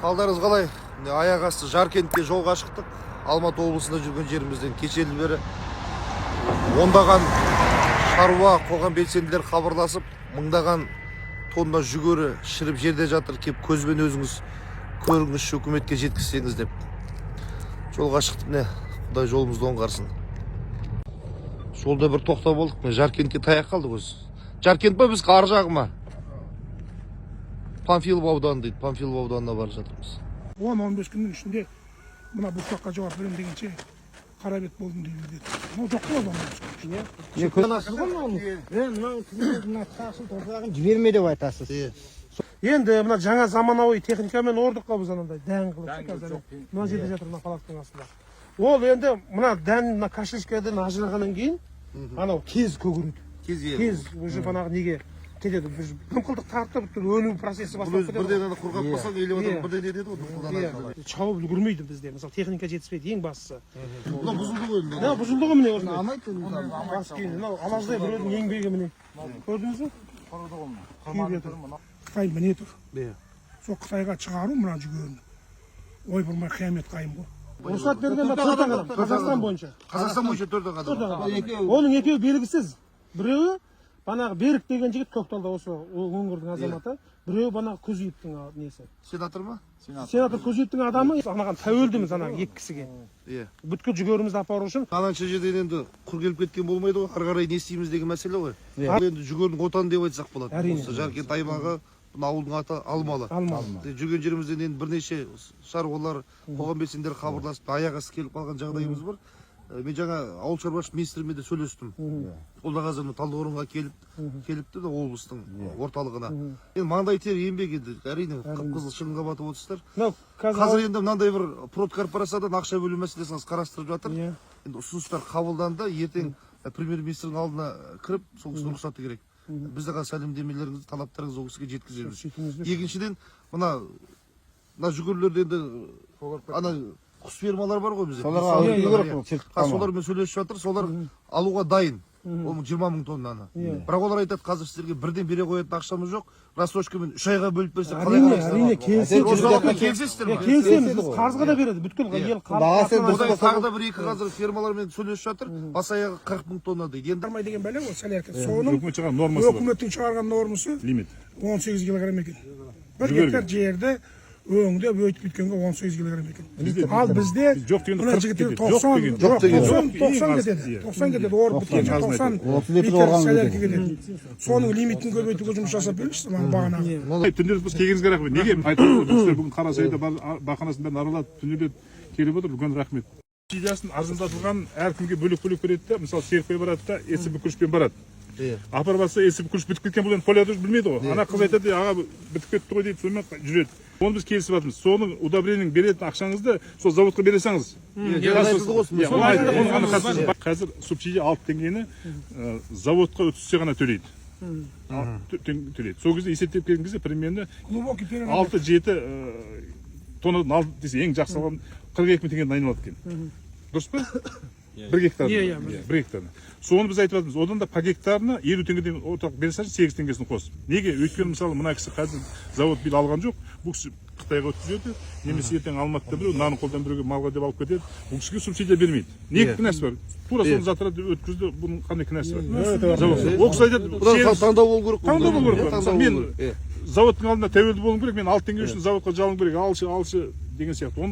Қалдарыңыз қалай? Аяқ асты Жаркентке жолға шықтық. Алматы облысында жүрген жерімізден кешелі бері ондаған шаруа, қоғам белсенділер хабарласып, мыңдаған тонна жүгері шіріп жерде жатыр, кеп көзбен өзіңіз көріңіз, үкіметке жеткізсеңіз деп. Жолға шықтық, не Құдай жолымызды оңғарсын. Жолда бір тоқтап болдық, Жаркентке таяқ қалдық өзі. Жаркент па, біз ар жағы ма? Панфилов ауданы дейді, Панфилов ауданына барып жатырмыз. 10-15 күннің ішінде мына бұл сұраққа жауап берем дегенше қарабет болдым дейді. Мынау жоқ қой 15 күн. Не көзінасыз ғой оны? Мына тасыл топырағын жіберме деп айтасыз. Енді мына жаңа заманауи техникамен ордық қой біз анандай дән қылып қазір. Мына жерде жатыр мына палаттың астында. Ол енді мына дән мына кашишкадан ажырағаннан кейін анау тез көгереді. Тез уже банағы неге кетеді. Дымқылдық тартып өну процесі басталып кетеді. Бірден қорғап қалсаң елеп отырып бірден не деді ғой? Шауып үлгермейді бізде. Мысалы техника жетіспейді ең бастысы. Мына бұзылды ғой енді. Мына бұзылды ғой міне осындай. Алмайды бас кейін. Мынау алаздай біреудің еңбегі міне. Көрдіңіз бе? Көрді ғой. Қытай міне тұр. Сол Қытайға шығару мына жүгеріні. Ой бұрмай қиямет қайым ғой. Рұқсат берген Қазақстан бойынша. Қазақстан бойынша 4 адам. Оның екеуі белгісіз. Біреуі банағы Берік деген жігіт Көкталда осы өңірдің азаматы. Біреуі банағы Көзиевтің несі. Сенатор ма? Сенатор Көзиевтің адамы анаған тәуелдіміз анаға екі кісіге. Бүткіл жүгерімізді апару үшін. Ананша жерден енді құр келіп кеткен болмайды ғой. Ары қарай не істейміз деген мәселе ғой. Енді жүгерінің отаны деп айтсақ болады. Осы Жаркент аймағы ауылдың аты Алмалы. Жүрген жерімізден енді бірнеше шаруалар, қоғам белсенділері хабарласып, аяқ асты келіп қалған жағдайымыз бар. Мен жаңа ауыл шаруашылық министрімен де сөйлестім. Ол да қазір Талдықорғанға келіпті де облыстың орталығына. Енді маңдай тер еңбек енді, әрине қып-қызыл шығынға батып отырсыздар. Қазір енді мынандай бір продкорпорациядан ақша бөлу мәселесін қарастырып жатыр. Енді ұсыныстар қабылданды, ертең премьер-министрдің алдына кіріп, сол кісінің рұқсаты керек. Бізде қазір сәлемдемелеріңізді, талаптарыңызды ол кісіге жеткіземіз. Екіншіден, мына жүгерілерде енді құс фермалар бар ғой бізде. Солармен сөйлесіп жатыр, солар алуға дайын. 20 000 тоннаны. Бірақ олар айтады, қазір сіздерге бірден бере қоятын ақшамыз жоқ. Рассрочкамен 3 айға бөліп берсек қалай қарайсыздар? Әрине, келісесіздер ме? Келісеміз, біз қарызға да береді. Бүткіл ел қарызға. Тағы да бір екі қазір фермалармен сөйлесіп жатыр. Бас аяғы 40 000 тонна дейді. Енді деген бәле ол сәл соның үкіметтің шығарған нормасы лимит 18 килограмм екен. 1 гектар жерді өңдеп өйтіп бүткенге 18 килограмм екен. Ал бізде мына жігіттер 90 кетеді. 90 кетеді. Орып біткенше 90 сәлерке кетеді. Соның лимитін көбейтуге жұмыс жасап беріңізші бағанағы. Түндер біз келгеніңізге рахмет. Неге айтып отырсыздар бүгін Қарасайда бақанасында аралап түнде келіп отыр. Үлкен рахмет. Субсидиясын арзандатылған әркімге бөлек-бөлек береді де, мысалы серікпей барады да, есіп күрішпен барады. Апарып алса есіп күріш бітіп кеткен бұл енді полиады білмейді ғой. Ана қыз айтады, аға бітіп кетті ғой дейді, сонымен жүреді. Оны біз келісіп жатырмыз. Соның удобрениенің беретін ақшаңызды сол заводқа бересеңіз. Қазір субсидия 6 теңгені заводқа өтсе ғана төлейді. Сол кезде есептеп келген кезде примерно 6-7 тоннадан алды десе ең жақсы алған 42 000 теңгеден айналады екен. Дұрыс па? 1 гектарына. 1 гектарына. Соны біз айтып жатырмыз. Одан да по гектарына 50 теңгеден ортақ берсеңіз 8 теңгесін қосып. Неге? Өйткені мысалы мына кісі қазір завод бил алған жоқ. Бұл кісі Қытайға өткізеді. Немесе ертең Алматыда біреу нанын қолдан біреуге малға деп алып кетеді. Бұл кісіге субсидия бермейді. Неге кінәсі бар? Тура соны затырады өткізді. Бұның қандай кінәсі бар? Ол кісі айтады, таңдау болу керек. Таңдау болу керек. Мен заводтың алдында тәуелді болуым керек. Мен 6 теңге үшін заводқа жалым керек. Алшы деген сияқты.